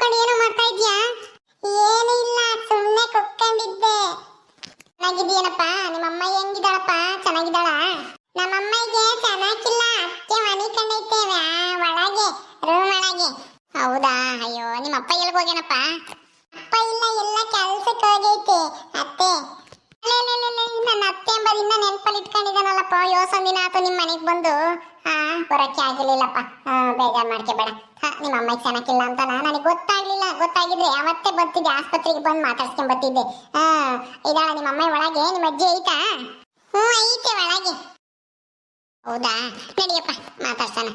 ಕುತ್ಕೊಂಡು ಏನೋ ಮಾಡ್ತಾ ಇದ್ಯಾ? ಏನು ಇಲ್ಲ, ಸುಮ್ಮನೆ ಕುತ್ಕೊಂಡಿದ್ದೆ. ಚೆನ್ನಾಗಿದ್ದೀಯನಪ್ಪ? ನಿಮ್ಮಮ್ಮ ಹೆಂಗಿದ್ದಾಳಪ್ಪ? ಚೆನ್ನಾಗಿದ್ದಾಳ? ನಮ್ಮಮ್ಮಗೆ ಚೆನ್ನಾಗಿಲ್ಲ, ಅಕ್ಕೆ ಮನೆ ಕಂಡೈತೆ ಒಳಗೆ, ರೂಮ್ ಒಳಗೆ. ಹೌದಾ? ಅಯ್ಯೋ, ನಿಮ್ಮಪ್ಪ ಎಲ್ಲಿಗೆ ಹೋಗ್ಯಾನಪ್ಪ? ಅಪ್ಪ ಇಲ್ಲ, ಎಲ್ಲ ಕೆಲ್ಸಕ್ಕೆ ಹೋಗೈತೆ ಅತ್ತೆ. ನನ್ನ ಅತ್ತೆ ಎಂಬದಿಂದ ನೆನಪಲ್ಲಿ ಇಟ್ಕೊಂಡಿದ್ದಾನಲ್ಲಪ್ಪ. ಯೋಸೊಂದಿನ ಆತು ನಿಮ್ಮ ಮನೆಗೆ ಬಂದು ಬರೋಕ್ಕೆ ಆಗಿರ್ಲಿಲ್ಲಪ್ಪ. ಬೇಜಾರು ಮಾಡ್ಕೋಬೇಡ. ನಿಮ್ಮ ಅಮ್ಮಗೆ ಚೆನ್ನಾಗಿಲ್ಲ ಅಂತ ನನಗೆ ಗೊತ್ತಾಗ್ಲಿಲ್ಲ. ಗೊತ್ತಾಗಿದ್ರೆ ಅವತ್ತೇ ಬರ್ತಿದ್ದೆ, ಆಸ್ಪತ್ರೆಗೆ ಬಂದು ಮಾತಾಡ್ಸ್ಕೊಂಡ್ ಬರ್ತಿದ್ದೆ. ಇದಾಳ ನಿಮ್ಮ ಅಮ್ಮ ಒಳಗೆ? ನಿಮ್ಮ ಅಜ್ಜಿ ಐತಾ? ಹ್ಞೂ ಐತೆ ಒಳಗೆ. ಹೌದಾ? ನಡಿಯಪ್ಪ ಮಾತಾಡ್ಸೋಣ.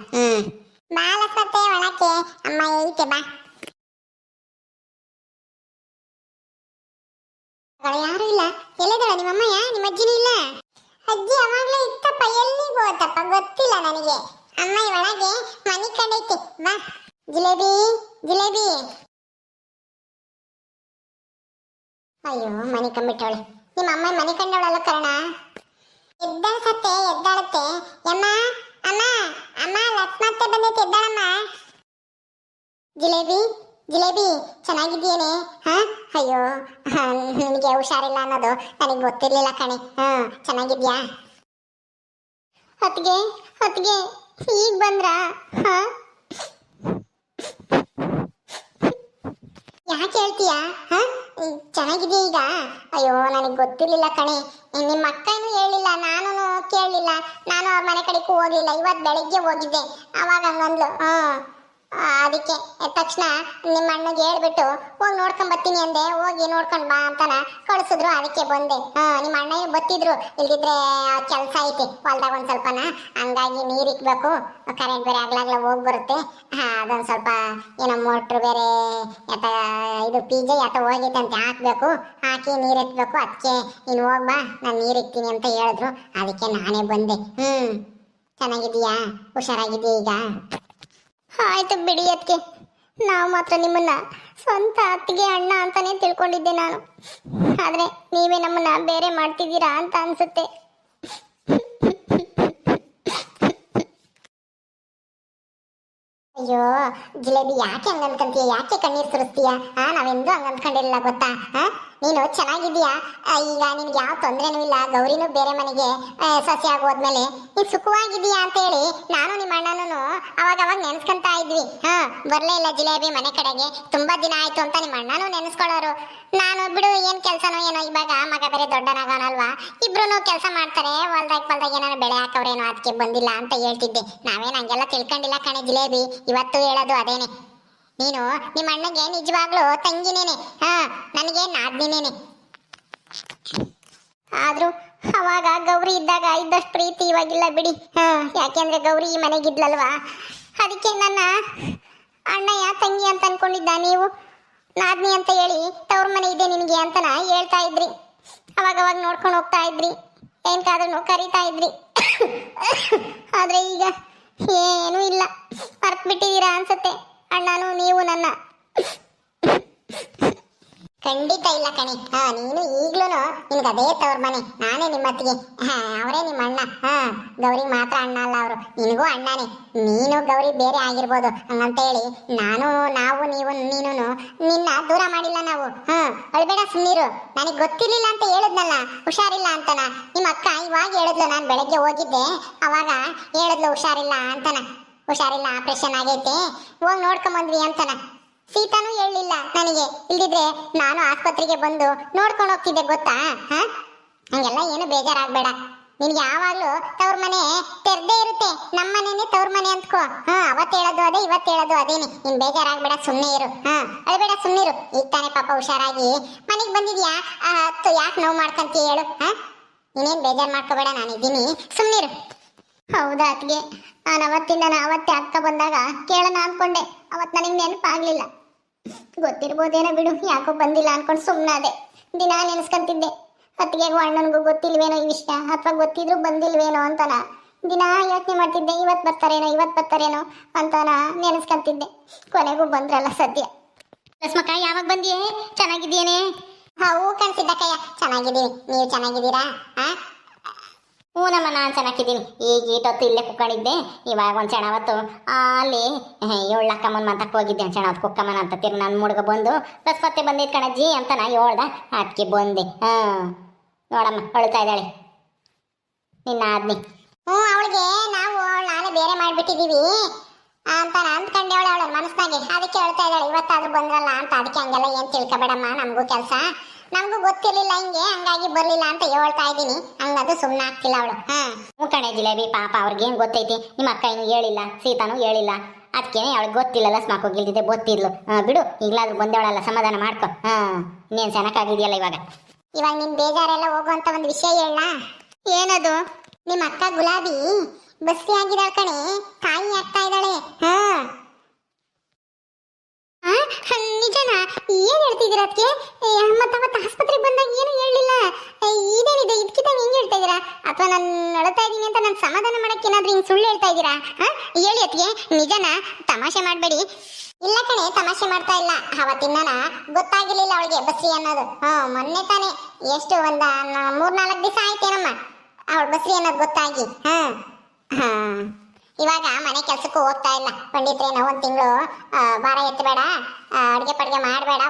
ಬಾ ಲಕ್ಷ್ಮತ್ತೆ ಒಳಕ್ಕೆ, ಅಮ್ಮ ಐತೆ ಬಾ. ಯಾರು ಇಲ್ಲ. ಎಲ್ಲಿದ್ದಾಳ ನಿಮ್ಮಮ್ಮಯ್ಯ? ನಿಮ್ಮ ಅಜ್ಜಿನೂ ಇಲ್ಲ? ಅಜ್ಜಿ ಅವಾಗ್ಲೇ ಇತ್ತಪ್ಪ, ಎಲ್ಲಿಗೆ ಹೋತಪ್ಪ ಗೊತ್ತಿಲ್ಲ ನನಗೆ. ಅಮ್ಮ ಒಳಗೆ ಮನೆ ಕಂಡೈತೆ, ಬಾ. ಜಿಲೇಬಿ ಜಿಲೇಬಿ. ಅಯ್ಯೋ, ಮನೆ ಕಂಬಿಟ್ಟವಳೆ. ನಿಮ್ಮ ಅಮ್ಮ ಮನೆ ಕಂಡವಳಲ್ಲ ಕರ್ಣ. ಎದ್ದಾಳತ್ತೆ ಎದ್ದಾಳತ್ತೆ. ಯಮ್ಮ ಅಮ್ಮ ಅಮ್ಮ, ಲಕ್ಷ್ಮತ್ತೆ ಬಂದೈತೆ, ಎದ್ದಾಳಮ್ಮ. ಜಿಲೇಬಿ ಜಿಲೇಬಿ, ಚೆನ್ನಾಗಿದ್ದೀಯೇನೆ? ಅಯ್ಯೋ, ನಿನಗೆ ಹುಷಾರಿಲ್ಲ ಅನ್ನೋದು ನನಗೆ ಗೊತ್ತಿರ್ಲಿಲ್ಲ ಕಣೆ. ಚೆನ್ನಾಗಿದ್ಯಾ? ಹೊತ್ತಿಗೆ ಹೊತ್ತಿಗೆ ಈಗ ಬಂದ್ರ? ಯಾಕೆ ಹೇಳ್ತೀಯಾ? ಚೆನ್ನಾಗಿದೆಯಾ ಈಗ? ಅಯ್ಯೋ, ನನಗೆ ಗೊತ್ತಿರ್ಲಿಲ್ಲ ಕಣೆ. ನಿಮ್ಮ ಅಕ್ಕನೂ ಹೇಳಿಲ್ಲ, ನಾನು ಕೇಳಲಿಲ್ಲ. ನಾನು ಅವ್ರ ಮನೆ ಕಡೆಗೂ ಹೋಗ್ಲಿಲ್ಲ. ಇವತ್ತು ಬೆಳಿಗ್ಗೆ ಹೋಗಿದ್ದೆ, ಅವಾಗ ಹಂಗಂದ್ಲು. ಅದಕ್ಕೆ ತಕ್ಷಣ ನಿಮ್ಮ ಅಣ್ಣಗೆ ಹೇಳ್ಬಿಟ್ಟು ಹೋಗಿ ನೋಡ್ಕೊಂಡ್ ಬರ್ತೀನಿ ಅಂದೆ. ಹೋಗಿ ನೋಡ್ಕೊಂಡ್ ಬಾ ಅಂತಾನ ಕಳಿಸಿದ್ರು, ಅದಕ್ಕೆ ಬಂದೆ. ನಿಮ್ಮ ಅಣ್ಣ ಬತ್ತಿದ್ರು, ಇಲ್ದಿದ್ರೆ ಕೆಲಸ ಐತಿ ಹೊಲ್ದಾಗ ಒಂದ್ ಸ್ವಲ್ಪನ, ಹಂಗಾಗಿ ನೀರ್ ಇಕ್ಬೇಕು. ಕರೆಂಟ್ ಬೇರೆ ಆಗ್ಲಾಗ್ಲ ಹೋಗಿ ಬರುತ್ತೆ. ಅದೊಂದ್ ಸ್ವಲ್ಪ ಏನೋ ಮೋಟ್ರ್ ಬೇರೆ ಇದು ಪಿಜೆ ಹೋಗೈತಂತೆ, ಹಾಕ್ಬೇಕು. ಹಾಕಿ ನೀರ್ ಎತ್ಬೇಕು. ಅದಕ್ಕೆ ನೀನು ಹೋಗ್ಬಾ, ನಾನು ನೀರ್ ಇಕ್ತೀನಿ ಅಂತ ಹೇಳಿದ್ರು. ಅದಕ್ಕೆ ನಾನೇ ಬಂದೆ. ಚೆನ್ನಾಗಿದೀಯಾ? ಹುಷಾರಾಗಿದೆಯಾ ಈಗ? ಆಯ್ತು ಬಿಡಿ ಅದಕ್ಕೆ. ನಾವು ಮಾತ್ರ ನಿಮ್ಮನ್ನ ಸ್ವಂತ ಅತ್ತಿಗೆ ಅಣ್ಣ ಅಂತಾನೆ ತಿಳ್ಕೊಂಡಿದ್ದೆ ನಾನು. ಆದ್ರೆ ನೀವೇ ನಮ್ಮನ್ನ ಬೇರೆ ಮಾಡ್ತಿದ್ದೀರಾ ಅಂತ ಅನ್ಸುತ್ತೆ. ಅಯ್ಯೋ ಜಿಲೇಬಿ, ಯಾಕೆ ಹಂಗ ಅನ್ಕೊಂತೀಯ? ಯಾಕೆ ಕಣ್ಣೀರ್ ಸುರಿಸ್ತೀಯ? ನಾವೆಂದೂ ಹಂಗ ಅನ್ಕೊಂಡಿರಲಿಲ್ಲ ಗೊತ್ತಾ? ನೀನು ಚೆನ್ನಾಗಿದ್ದೀಯಾ? ಈಗ ನಿನ್ಗೆ ಯಾವ ತೊಂದ್ರೆನೂ ಇಲ್ಲ. ಗೌರಿನೂ ಬೇರೆ ಮನೆಗೆ ಸೊಸೆ ಆಗೋದ್ಮೇಲೆ ನೀನ್ ಸುಖವಾಗಿದೀಯಾ ಅಂತ ಹೇಳಿ ನಾನು ನಿಮ್ಮ ಅಣ್ಣನೂ ಅವಾಗ ನೆನ್ಸ್ಕೊಂತ ಇದ್ವಿ. ಬರ್ಲೇ ಇಲ್ಲ ಜಿಲೇಬಿ ಮನೆ ಕಡೆಗೆ. ತುಂಬಾ ದಿನ ಆಯ್ತು ಅಂತ ನಿಮ್ಮ ಅಣ್ಣನೂ ನೆನೆಸ್ಕೊಳ್ಳೋರು. ನಾನು ಬಿಡು, ಏನ್ ಕೆಲ್ಸನೋ ಏನೋ, ಇವಾಗ ಮಗ ಬೇರೆ ದೊಡ್ಡನಾಗೋನಲ್ವಾ, ಇಬ್ರು ಕೆಲಸ ಮಾಡ್ತಾರೆ. ಹೊಲ್ದಾಗ ಏನಾರು ಬೆಳೆ ಹಾಕವ್ರೇನೋ, ಅದಕ್ಕೆ ಬಂದಿಲ್ಲ ಅಂತ ಹೇಳ್ತಿದ್ದೆ. ನಾವೇನು ಹಂಗೆಲ್ಲ ತಿಳ್ಕೊಂಡಿಲ್ಲ ಕಣೆ ಜಿಲೇಬಿ. ಇವತ್ತು ಹೇಳೋದು ಅದೇನೆ. ನೀನು ನಿಮ್ಮ ಅಣ್ಣಗೆ ನಿಜವಾಗ್ಲೂ ತಂಗಿನೇನೆ, ನನಗೆ ನಾದ್ನಿನೇನೆ. ಆದ್ರೂ ಅವಾಗ ಗೌರಿ ಇದ್ದಾಗ ಇದ್ದಷ್ಟು ಪ್ರೀತಿ ಇವಾಗಿಲ್ಲ ಬಿಡಿ. ಯಾಕೆಂದ್ರೆ ಗೌರಿ ಈ ಮನೆಗಿದ್ಲಲ್ವಾ, ಅದಕ್ಕೆ ನನ್ನ ಅಣ್ಣಯ್ಯ ತಂಗಿ ಅಂತ ಅನ್ಕೊಂಡಿದ್ದ. ನೀವು ನಾದ್ನಿ ಅಂತ ಹೇಳಿ ತವ್ರ ಮನೆ ಇದೆ ನಿನಗೆ ಅಂತನ ಹೇಳ್ತಾ ಇದ್ರಿ. ಅವಾಗ ನೋಡ್ಕೊಂಡು ಹೋಗ್ತಾ ಇದ್ರಿ, ಏನ್ಕಾದ್ರೂ ಕರೀತಾ ಇದ್ರಿ. ಆದ್ರೆ ಈಗ ಏನೂ ಇಲ್ಲ, ಮರ್ತ್ ಬಿಟ್ಟಿದ್ದೀರಾ ಅನ್ಸುತ್ತೆ ಅಣ್ಣನು ನೀವು ನನ್ನ. ಖಂಡಿತ ಇಲ್ಲ ಕಣಿ. ನೀನು ಈಗ್ಲೂ ನಿನ್ಗೆ ಅದೇ ತವ್ರ ಮನೆ, ನಾನೇ ನಿಮ್ಮತ್ತಿಗೆ, ಅವರೇ ನಿಮ್ಮ ಅಣ್ಣ. ಗೌರಿ ಮಾತ್ರ ಅಣ್ಣ ಅಲ್ಲ, ಅವರು ನಿನಗೂ ಅಣ್ಣನೇ. ನೀನು ಗೌರಿ ಬೇರೆ ಆಗಿರ್ಬೋದು, ಹಂಗಂತ ಹೇಳಿ ನಾವು ನೀವು ನೀನು ನಿನ್ನ ದೂರ ಮಾಡಿಲ್ಲ ನಾವು. ಅಳ್ಬೇಡ, ಸುಮ್ಮನಿರು. ನನಗೆ ಗೊತ್ತಿರ್ಲಿಲ್ಲ ಅಂತ ಹೇಳಿದ್ನಲ್ಲ, ಹುಷಾರಿಲ್ಲ ಅಂತನ. ನಿಮ್ಮ ಅಕ್ಕ ಇವಾಗ ಹೇಳಿದ್ಲು, ನಾನು ಬೆಳಗ್ಗೆ ಹೋಗಿದ್ದೆ ಅವಾಗ ಹೇಳಿದ್ಲು ಹುಷಾರಿಲ್ಲ ಅಂತನ. ಹುಷಾರಿಲ್ಲ, ಆಪರೇಷನ್ ಆಗೈತೆ, ಹೋಗಿ ನೋಡ್ಕೊಂಬಂದ್ವಿ ಅಂತನ. ಸೀತಾನೂ ಹೇಳಲಿಲ್ಲ ನನಗೆ, ಇಲ್ದಿದ್ರೆ ನಾನು ಆಸ್ಪತ್ರೆಗೆ ಬಂದು ನೋಡ್ಕೊಂಡು ಹೋಗ್ತಿದ್ದೆ ಗೊತ್ತಾ? ಹಂಗೆಲ್ಲ ಏನು ಬೇಜಾರಾಗಬೇಡ. ನಿನ್ಗೆ ಯಾವಾಗ್ಲೂ ತವ್ರ ಮನೆ ತೆರೆದೇ ಇರುತ್ತೆ. ನಮ್ಮ ಮನೆನೇ ತವ್ರ ಮನೆ ಅಂತ್ಕೋ. ಅವತ್ತು ಹೇಳೋದು ಅದೇ, ಇವತ್ತು ಹೇಳೋದು ಅದೇನೆ. ನೀನ್ ಬೇಜಾರಾಗ್ಬೇಡ, ಸುಮ್ಮನೆ ಇರು. ಅಳ್ಬೇಡ, ಸುಮ್ಮನಿರು. ಈಗ ತಾನೇ ಪಾಪ ಹುಷಾರಾಗಿ ಮನೆಗೆ ಬಂದಿದ್ಯಾ, ಯಾಕೆ ನೋವು ಮಾಡ್ಕೊಂತೀಯ ಹೇಳು? ನೀನೇನ್ ಬೇಜಾರು ಮಾಡ್ಕೋಬೇಡ, ನಾನಿದ್ದೀನಿ, ಸುಮ್ಮನಿರು. ಹೌದಾ ಅತ್ಗೆ, ನಾನು ಅವತ್ತೇ ಅಕ್ಕ ಬಂದಾಗ ಕೇಳೋಣ ಅನ್ಕೊಂಡೆ. ಅವತ್ತು ನನಗೆ ನೆನಪಾಗ್ಲಿಲ್ಲ. ಗೊತ್ತಿರ್ಬೋದೇನೋ ಬಿಡು, ಯಾಕೋ ಬಂದಿಲ್ಲ ಅನ್ಕೊಂಡು ಸುಮ್ಮನಾದೆ. ದಿನ ನೆನೆಸ್ಕೊಂತಿದ್ದೆ, ಅತ್ತಿಗೆಗೂ ಅಣ್ಣನಿಗೂ ಗೊತ್ತಿಲ್ವೇನೋ ಈ ವಿಷಯ, ಅಥವಾ ಗೊತ್ತಿದ್ರು ಬಂದಿಲ್ವೇನೋ ಅಂತನ ದಿನ ಯೋಚನೆ ಮಾಡ್ತಿದ್ದೆ. ಇವತ್ತು ಬರ್ತಾರೇನೋ ಅಂತನ ನೆನೆಸ್ಕೊಂತಿದ್ದೆ. ಕೊನೆಗೂ ಬಂದ್ರಲ್ಲ ಸದ್ಯ. ರಸ್ಮಕ್ಕ, ಯಾವಾಗ ಬಂದಿಯೇ? ಚೆನ್ನಾಗಿದ್ದೀಯೇನೆ? ಹೂ ಕಣ್ಸಿದ್ದಕ್ಕಯ್ಯ, ಚೆನ್ನಾಗಿದ್ದೀನಿ. ನೀವು ಚೆನ್ನಾಗಿದ್ದೀರಾ? ಹ್ಞೂ ನಮ್ಮ ನಾನು ಚೆನ್ನಾಗಿದ್ದೀನಿ. ಈಗ ಈಟೊತ್ತು ಇಲ್ಲೇ ಕುಕ್ಕಣಿದ್ದೆ. ಇವಾಗ ಒಂದು ಸಣ್ಣ ಹೊತ್ತು ಅಲ್ಲಿ 7 ಮಂತಕ್ಕೆ ಹೋಗಿದ್ದೆ. ಒಂದು ಸಣ್ಣ ಹೊತ್ತು ಕುಕ್ಕಮ್ಮನ ಅಂತ ತಿರ್ಗಿ ನನ್ನ ಮುಡುಗ ಬಂದು ರಸ್ಪತ್ತೆ ಬಂದಿದ್ದು ಕಣಜ್ಜಿ ಅಂತ ನಾ ಹೇಳ್ದೆ. ಅದಕ್ಕೆ ಬಂದೆ. ನೋಡಮ್ಮ ಅಳ್ತಾ ಇದ್ದಾಳೆ ನಿನ್ನ ಆದ್ನಿ. ಅವಳಿಗೆ ನಾವು ನಾನೇ ಬೇರೆ ಮಾಡ್ಬಿಟ್ಟಿದೀವಿ ಅಂತ ಅಂದ್ಕೊಂಡೆ ಅವಳ ಮನಸ್ಸಿನಾಗೆ. ಅದಕ್ಕೆ ಹೇಳ್ತಾ ಇದ್ದಾಳೆ ಇವತ್ತಾದ್ರೂ ಬಂದ್ರಲ್ಲ ಅಂತ. ಅದಕ್ಕೆ ಹಂಗೆಲ್ಲ ಏನ್ ತಿಳ್ಕೊಬೇಡಮ್ಮ, ನಮಗೂ ಕೆಲಸ, ನಮಗೂ ಗೊತ್ತಿರ್ಲಿಲ್ಲ ಹಿಂಗೆ, ಹಂಗಾಗಿ ಬರ್ಲಿಲ್ಲ ಅಂತ ಹೇಳ್ತಾ ಇದ್ದೀನಿ. ಹಂಗದು ಸುಮ್ಮನೆ ಆಗ್ತಿಲ್ಲ ಅವಳು. ಹ್ಞೂ ಕಣೆ ಜಿಲೇಬಿ, ಪಾಪ ಅವ್ರಿಗೇನು ಗೊತ್ತೈತಿ. ನಿಮ್ಮ ಅಕ್ಕ ಇನ್ನೂ ಹೇಳಿಲ್ಲ, ಸೀತಾನು ಹೇಳಿಲ್ಲ. ಅದಕ್ಕೆ ಅವಳಿಗೆ ಗೊತ್ತಿಲ್ಲಲ್ಲ, ಸ್ಮಾಕ್ ಹೋಗಿಲ್ದಿದ್ದೆ ಗೊತ್ತಿದ್ಲು. ಬಿಡು, ಈಗಲಾದ್ರೂ ಬಂದವಳಲ್ಲ, ಸಮಾಧಾನ ಮಾಡ್ಕೊ. ಇನ್ನೇನು ಚೆನ್ನಾಗಿದೆಯಲ್ಲ ಇವಾಗ. ಇವಾಗ ನಿನ್ ಬೇಜಾರೆಲ್ಲ ಹೋಗುವಂತ ಒಂದು ವಿಷಯ ಹೇಳ. ಏನದು? ನಿಮ್ಮ ಅಕ್ಕ ಗುಲಾಬಿ ಬಸ್ಸಿ ಆಗಿದ್ದಾಳೆ ಕಣೆ, ತಾಯಿ ಆಗ್ತಾ ಇದ್ದಾಳೆ. ನಿಜನಾ? ಏನ್ ಹೇಳ್ತಿದ್ದೀರಾ ಅದಕ್ಕೆ? ಮತ್ತ ಆಸ್ಪತ್ರೆಗೆ ಬಂದಾಗ ಏನು ಹೇಳಿಲ್ಲ. ಇದೇನಿದೆ ಇದಕ್ಕಿಂತ ಹೆಂಗ್ ಹೇಳ್ತಾ ಇದ್ದೀರಾ? ಅಥವಾ ನಾನು ಅಳ್ತಾ ಇದ್ದೀನಿ ಅಂತ ನಾನು ಸಮಾಧಾನ ಮಾಡಕ್ಕೆ ಏನಾದ್ರೂ ಹಿಂಗ್ ಸುಳ್ಳು ಹೇಳ್ತಾ ಇದ್ದೀರಾ? ಹೇಳಿ ಅದಕ್ಕೆ, ನಿಜನಾ? ತಮಾಷೆ ಮಾಡಬೇಡಿ. ಇಲ್ಲ ಕಣೆ, ತಮಾಷೆ ಮಾಡ್ತಾ ಇಲ್ಲ. ಅವತ್ತಿನ ಗೊತ್ತಾಗಿರ್ಲಿಲ್ಲ ಅವಳಿಗೆ ಬಸ್ರಿ ಅನ್ನೋದು. ಮೊನ್ನೆ ತಾನೆ, ಎಷ್ಟು ಒಂದ 3-4 ದಿವಸ ಆಯ್ತೇನಮ್ಮ ಅವಳು ಬಸ್ರಿ ಅನ್ನೋದು ಗೊತ್ತಾಗಿ. ಇವಾಗ ಮನೆ ಕೆಲ್ಸಕ್ಕೂ ಹೋಗ್ತಾ ಇಲ್ಲ. ಪಂಡಿತ್ರೆ ನಾವು 1 ತಿಂಗಳು ಭಾರ ಎತ್ತಬೇಡ, ಅಡುಗೆ ಪಡ್ಗೆ ಮಾಡಬೇಡ,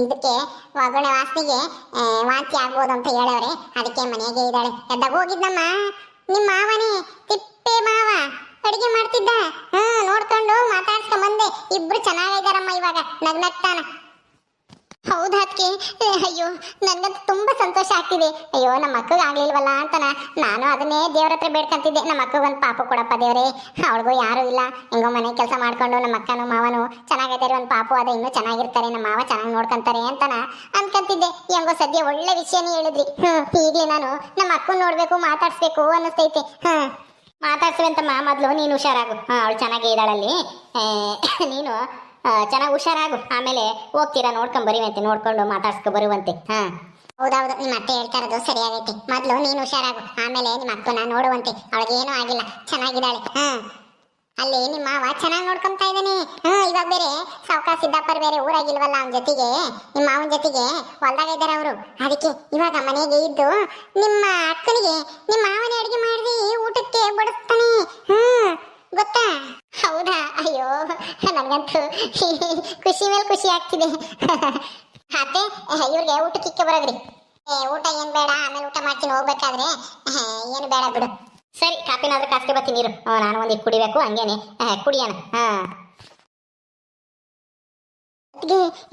ಇದಕ್ಕೆ ಒಗ್ಗರಣೆ ವಾಸನೆಗೆ ವಾಂತಿ ಆಗ್ಬೋದು ಅಂತ ಹೇಳವ್ರೆ. ಅದಕ್ಕೆ ಮನೆಗೆ ಇದ್ದಾಳೆ. ಎದ್ದಾಗ ಹೋಗಿದ್ದಮ್ಮ ನಿಮ್ಮ ಮಾವನೇ, ತಿಪ್ಪೆ ಮಾವ ಅಡುಗೆ ಮಾಡ್ತಿದ್ದ. ನೋಡ್ಕೊಂಡು ಮಾತಾಡ್ಸ್ಕೊಂಡ್ ಬಂದೆ. ಇಬ್ರು ಚೆನ್ನಾಗಿದ್ದಾರಮ್ಮ ಇವಾಗ, ನಗ್ನಗ್ತಾನ. ಹೌದಾ ಅದಕ್ಕೆ? ಅಯ್ಯೋ, ನನಗಂತೂ ತುಂಬಾ ಸಂತೋಷ ಆಗ್ತಿದೆ. ಅಯ್ಯೋ, ನಮ್ಮ ಅಕ್ಕಗೆ ಆಗ್ಲಿಲ್ವಲ್ಲ ಅಂತ ನಾನು ಅದನ್ನೇ ದೇವ್ರ ಹತ್ರ ಬೇಡ್ಕೊಂತಿದ್ದೆ. ನಮ್ಮ ಅಕ್ಕಗೊಂದು ಪಾಪು ಕೊಡಪ್ಪ ದೇವ್ರೆ, ಅವಳಿಗೂ ಯಾರು ಇಲ್ಲ, ಹೆಂಗೋ ಮನೆ ಕೆಲಸ ಮಾಡ್ಕೊಂಡು ನಮ್ಮ ಅಕ್ಕನು ಮಾವನು ಚೆನ್ನಾಗಿದ್ದಾರೆ, ಒಂದು ಪಾಪು ಅದ ಇನ್ನೂ ಚೆನ್ನಾಗಿರ್ತಾರೆ, ನಮ್ಮ ಮಾವ ಚೆನ್ನಾಗಿ ನೋಡ್ಕೊಂತಾರೆ ಅಂತ ಅನ್ಕೊಂತಿದ್ದೆ. ಹೆಂಗೋ ಸದ್ಯ ಒಳ್ಳೆ ವಿಷಯನೇ ಹೇಳಿದ್ರಿ. ಈಗಲೇ ನಾನು ನಮ್ಮ ಅಕ್ಕನ ನೋಡ್ಬೇಕು, ಮಾತಾಡ್ಸ್ಬೇಕು ಅನ್ನಿಸ್ತೈತೆ. ಮಾತಾಡ್ಸುವಂತಮ್ಮ, ಮೊದಲು ನೀನು ಹುಷಾರಾಗು. ಅವಳು ಚೆನ್ನಾಗೇ ಇದ್ದಾಳಲ್ಲಿ, ನೀನು ಚೆನ್ನಾಗಿ ಹುಷಾರಾಗು. ಆಮೇಲೆ ಹೋಗ್ತೀರಾ ನೋಡ್ಕೊಂಡ್ ಬರುವಂತೆ, ನೋಡ್ಕೊಂಡು ಮಾತಾಡ್ಸ್ಕೊ ಬರುವಂತೆ. ಹೌದೌದು, ನಿಮ್ಮ ಅತ್ತೆ ಹೇಳ್ತಾ ಇರೋದು ಸರಿಯಾಗೈತಿ. ಮೊದ್ಲು ನೀನು ಹುಷಾರಾಗು, ಆಮೇಲೆ ನಿಮ್ಮ ಅಕ್ಕನ ನೋಡುವಂತೆ. ಅವಳಿಗೇನೂ ಆಗಿಲ್ಲ, ಚೆನ್ನಾಗಿದ್ದಾಳೆ. ಅಲ್ಲಿ ನಿಮ್ಮ ಮಾವ ಚೆನ್ನಾಗಿ ನೋಡ್ಕೊಂತಾ ಇದ್ದಾನೆ. ಇವಾಗ ಬೇರೆ ಸಾವುಕಾರ ಸಿದ್ದಾಪರ್ ಬೇರೆ ಊರಾಗಿಲ್ವಲ್ಲ, ಅವನ ಜೊತೆಗೆ, ನಿಮ್ಮ ಮಾವನ ಜೊತೆಗೆ ಹೊಲ್ದಾಗ ಇದ್ದಾರೆ ಅವರು. ಅದಕ್ಕೆ ಇವಾಗ ಮನೆಗೆ ಇದ್ದು ನಿಮ್ಮ ಅಕ್ಕನಿಗೆ ನಿಮ್ಮ ಮಾವನೇ ಅಡುಗೆ ಮಾಡಿ ಊಟಕ್ಕೆ ಬಡಿಸ್ತಾನೆ. ಗೊತ್ತಾ? ಹೌದಾ? ಅಯ್ಯೋ, ನನಗಂತೂ ಖುಷಿ ಮೇಲೆ ಖುಷಿ ಆಗ್ತಿದೆ. ಅತ್ತೆ, ಇವ್ರಿಗೆ ಊಟಕ್ಕೆ ಬರೋದ್ರಿ. ಊಟ ಏನ್ ಬೇಡ, ಆಮೇಲೆ ಊಟ ಮಾಡ್ತೀನಿ ಹೋಗ್ಬೇಕಾದ್ರೆ. ಏನು ಬೇಡ ಬಿಡು. ಸರಿ, ಕಾಪಿನಾದ್ರೂ ಕಾಸ್ಕೆ ಬರ್ತೀನಿ ನೀರು. ನಾನು ಒಂದಿಟ್ಟು ಕುಡಿಬೇಕು, ಹಂಗೇನೆ ಕುಡಿಯೋಣ.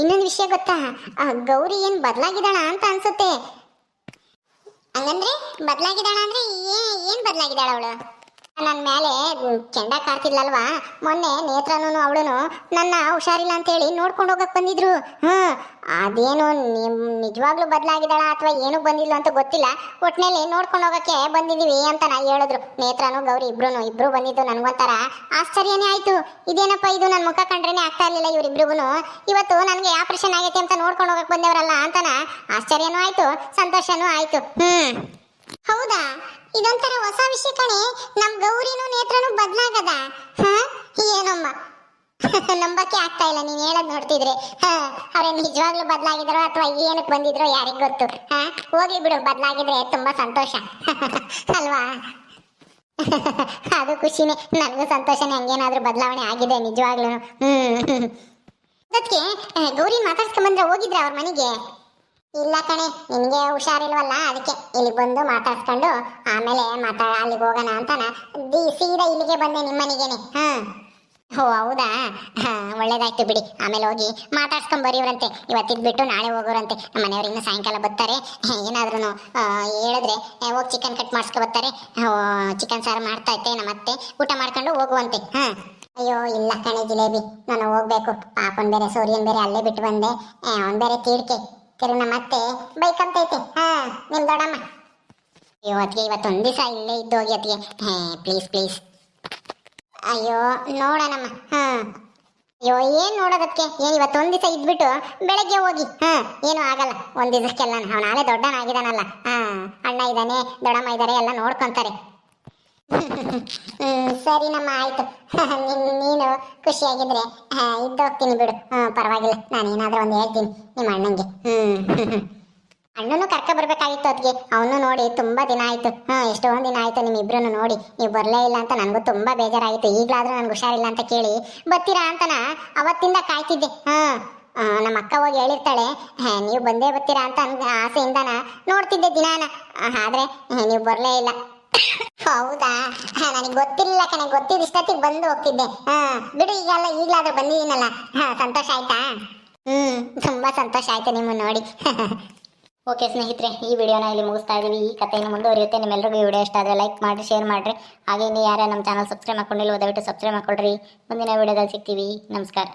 ಇನ್ನೊಂದು ವಿಷಯ ಗೊತ್ತಾ? ಗೌರಿ ಏನ್ ಬದಲಾಗಿದ್ದಾಳ ಅಂತ ಅನ್ಸುತ್ತೆ. ಹಂಗಂದ್ರೆ ಬದಲಾಗಿದ್ದಾಳ ಅಂದ್ರೆ ಏನ್ ಬದಲಾಗಿದ್ದಾಳ ಅವಳು? ನನ್ನ ಮೇಲೆ ಕೆಂಡ ಕಾರ್ತಿದ್ಲಲ್ವಾ ಮೊನ್ನೆ, ನೇತ್ರನೂ ಅವಳುನು ನನ್ನ ಹುಷಾರಿಲ್ಲ ಅಂತೇಳಿ ನೋಡ್ಕೊಂಡು ಹೋಗಕ್ ಬಂದಿದ್ರು. ಅದೇನು ನಿಜವಾಗ್ಲೂ ಬದಲಾಗಿದ್ದಾಳ ಅಥವಾ ಏನು ಬಂದಿಲ್ಲ ಅಂತ ಗೊತ್ತಿಲ್ಲ. ಒಟ್ನಲ್ಲಿ ನೋಡ್ಕೊಂಡು ಹೋಗಕ್ಕೆ ಬಂದಿದೀವಿ ಅಂತ ಹೇಳಿದ್ರು. ನೇತ್ರನು ಗೌರಿ ಇಬ್ರು ಬಂದಿದ್ದು. ನನಗೊಂಥರ ಆಶ್ಚರ್ಯನೇ ಆಯ್ತು. ಇದೇನಪ್ಪ ಇದು, ನನ್ನ ಮುಖ ಕಂಡ್ರೇನೆ ಆಗ್ತಾ ಇರ್ಲಿಲ್ಲ ಇವ್ರಿಬ್ರಿಗೂ. ಇವತ್ತು ನನಗೆ ಆಪರೇಷನ್ ಆಗೈತೆ ಅಂತ ನೋಡ್ಕೊಂಡು ಹೋಗಕ್ ಬಂದೇವ್ರಲ್ಲ ಅಂತನ ಆಶ್ಚರ್ಯನೂ ಆಯ್ತು, ಸಂತೋಷನೂ ಆಯ್ತು. ಹೌದಾ? ಇದೊಂಥರ ಹೊಸ ವಿಷಯ ಕಣೆ. ನಮ್ ಗೌರಿನೂ ನೇತ್ರನೂ ಬದಲಾಗದ. ಏನಮ್ಮ ನಂಬಕ್ಕೆ ಆಗ್ತಾ ಇಲ್ಲ ನೀನ್ ಹೇಳದ್ ನೋಡ್ತಿದ್ರೆ. ಅವ್ರೆ ನಿಜವಾಗ್ಲೂ ಬದಲಾಗಿದ್ರು ಅಥವಾ ಏನಕ್ಕೆ ಬಂದಿದ್ರು ಯಾರಿಗ್ ಗೊತ್ತು. ಹೋಗ್ಲಿ ಬಿಡು, ಬದಲಾಗಿದ್ರೆ ತುಂಬಾ ಸಂತೋಷ ಅಲ್ವಾ? ಅದು ಖುಷಿನೇ, ನನಗೂ ಸಂತೋಷನೇ. ಹಂಗೇನಾದ್ರೂ ಬದಲಾವಣೆ ಆಗಿದೆ ನಿಜವಾಗ್ಲೂ. ಅದಕ್ಕೆ ಗೌರಿ ಮಾತಾಡ್ಸ್ಕೊಂಡ್ ಬಂದ್ರೆ ಹೋಗಿದ್ರೆ ಅವ್ರ ಮನೆಗೆ? ಇಲ್ಲ ಕಣೆ, ನಿನ್ಗೆ ಹುಷಾರಿಲ್ವಲ್ಲ, ಅದಕ್ಕೆ ಇಲ್ಲಿಗೆ ಬಂದು ಮಾತಾಡ್ಸ್ಕೊಂಡು ಆಮೇಲೆ ಅಲ್ಲಿಗೆ ಹೋಗೋಣ ಅಂತಾನ ಸೀದಾ ಇಲ್ಲಿಗೆ ಬಂದೆ, ನಿಮ್ಮನೆಗೇನೆ. ಓ ಹೌದಾ? ಒಳ್ಳೇದಾಯ್ತು ಬಿಡಿ. ಆಮೇಲೆ ಹೋಗಿ ಮಾತಾಡ್ಸ್ಕೊಂಡ್ ಬರೀವ್ರಂತೆ. ಇವತ್ತಿದ್ಬಿಟ್ಟು ನಾಳೆ ಹೋಗೋರಂತೆ. ನಮ್ಮ ಮನೆಯವ್ರು ಇನ್ನು ಸಾಯಂಕಾಲ ಬರ್ತಾರೆ. ಏನಾದ್ರೂ ಹೇಳಿದ್ರೆ ಹೋಗಿ ಚಿಕನ್ ಕಟ್ ಮಾಡಿಸ್ಕೊ ಬರ್ತಾರೆ. ಚಿಕನ್ ಸಾರು ಮಾಡ್ತಾ ಇತ್ತೆ ನಮ್ಮತ್ತೆ, ಊಟ ಮಾಡ್ಕೊಂಡು ಹೋಗುವಂತೆ. ಅಯ್ಯೋ ಇಲ್ಲ ಕಣೆ ಜಿಲೇಬಿ, ನಾನು ಹೋಗ್ಬೇಕು. ಪಾಪನ್ ಬೇರೆ ಸೂರ್ಯನ್ ಬೇರೆ ಅಲ್ಲೇ ಬಿಟ್ಟು ಬಂದೆ. ಅವನ್ ಬೇರೆ ತೀಡ್ಕೆ ತಿರು ಮತ್ತೆ ಬೈಕಂತೈತೆ. ನಿಮ್ ದೊಡ್ಡಮ್ಮ ಇವತ್ತೊಂದ್ ದಿವಸ ಇಲ್ಲೇ ಇದ್ದು ಹೋಗಿ ಅತ್ತಿಗೆ, ಪ್ಲೀಸ್. ಅಯ್ಯೋ ನೋಡೋಣಮ್ಮ. ಅಯ್ಯೋ ಏನ್ ನೋಡೋದಕ್ಕೆ, ಏನ್ ಇವತ್ತೊಂದ್ ದಿವಸ ಇದ್ಬಿಟ್ಟು ಬೆಳಗ್ಗೆ ಹೋಗಿ. ಏನು ಆಗಲ್ಲ, ಒಂದ್ ದಿವಸಕ್ಕೆಲ್ಲ. ಅವ್ನು ನಾಳೆ ದೊಡ್ಡನಾಗಿದ್ದಾನಲ್ಲ, ಅಣ್ಣ ಇದ್ದಾನೆ, ದೊಡ್ಡಮ್ಮ ಇದ್ದಾರೆ, ಎಲ್ಲ ನೋಡ್ಕೊಂತಾರೆ. ಸರಿನಮ್ಮ, ಆಯ್ತು. ನೀನು ಖುಷಿಯಾಗಿದ್ರೆ ಇದ್ದೋಗ್ತೀನಿ ಬಿಡು. ಪರವಾಗಿಲ್ಲ, ನಾನೇನಾದ್ರೂ ಒಂದು ಹೇಳ್ತೀನಿ ನಿಮ್ಮ ಅಣ್ಣಂಗೆ. ಅಣ್ಣನು ಕರ್ಕ ಬರ್ಬೇಕಾಗಿತ್ತು ಅದಕ್ಕೆ ಅವನು ನೋಡಿ ತುಂಬಾ ದಿನ ಆಯ್ತು. ಎಷ್ಟೊಂದ್ ದಿನ ಆಯ್ತು ನಿಮ್ಮಿಬ್ರು ನೋಡಿ, ನೀವು ಬರ್ಲೇ ಇಲ್ಲ ಅಂತ ನನಗೂ ತುಂಬಾ ಬೇಜಾರಾಯಿತು. ಈಗ್ಲಾದ್ರೂ ನನ್ಗೆ ಹುಷಾರಿಲ್ಲ ಅಂತ ಕೇಳಿ ಬರ್ತೀರಾ ಅಂತನ ಅವತ್ತಿಂದ ಕಾಯ್ತಿದ್ದೆ. ನಮ್ಮ ಅಕ್ಕ ಹೋಗಿ ಹೇಳಿರ್ತಾಳೆ, ನೀವು ಬಂದೇ ಬರ್ತೀರಾ ಅಂತ ಆಸೆಯಿಂದನ ನೋಡ್ತಿದ್ದೆ ದಿನಾನ. ಆದ್ರೆ ನೀವು ಬರ್ಲೇ ಇಲ್ಲ. ಹೌದಾ, ನನಗೆ ಗೊತ್ತಿರಲಿಲ್ಲ ಕಣೆ, ಗೊತ್ತಿದ್ದು ಇಷ್ಟೊತ್ತಿಗೆ ಬಂದು ಹೋಗ್ತಿದ್ದೆ. ಬಿಡು, ಈಗಲಾದ್ರೂ ಬಂದಿದ್ದೀನಲ್ಲ, ಸಂತೋಷ ಆಯ್ತಾ? ತುಂಬಾ ಸಂತೋಷ ಆಯ್ತು ನಿಮ್ಮನ್ನು ನೋಡಿ. ಓಕೆ ಸ್ನೇಹಿತರೆ, ಈ ವಿಡಿಯೋನ ಇಲ್ಲಿ ಮುಗಿಸ್ತಾ ಇದೀವಿ. ಈ ಕಥೆಯನ್ನು ಮುಂದುವರಿಯುತ್ತೆ. ನಿಮ್ಮೆಲ್ಲರಿಗೂ ಈ ವಿಡಿಯೋ ಇಷ್ಟ ಆದರೆ ಲೈಕ್ ಮಾಡಿ, ಶೇರ್ ಮಾಡಿರಿ. ಹಾಗೆ ನೀವು ಯಾರೇ ನಮ್ಮ ಚಾನಲ್ ಸಬ್ಸ್ಕ್ರೈಬ್ ಮಾಡ್ಕೊಂಡಿಲ್ಲ ದಯವಿಟ್ಟು ಸಬ್ಸ್ಕ್ರೈಬ್ ಮಾಡ್ಕೊಳ್ರಿ. ಮುಂದಿನ ವಿಡಿಯೋದಲ್ಲಿ ಸಿಗ್ತೀವಿ. ನಮಸ್ಕಾರ.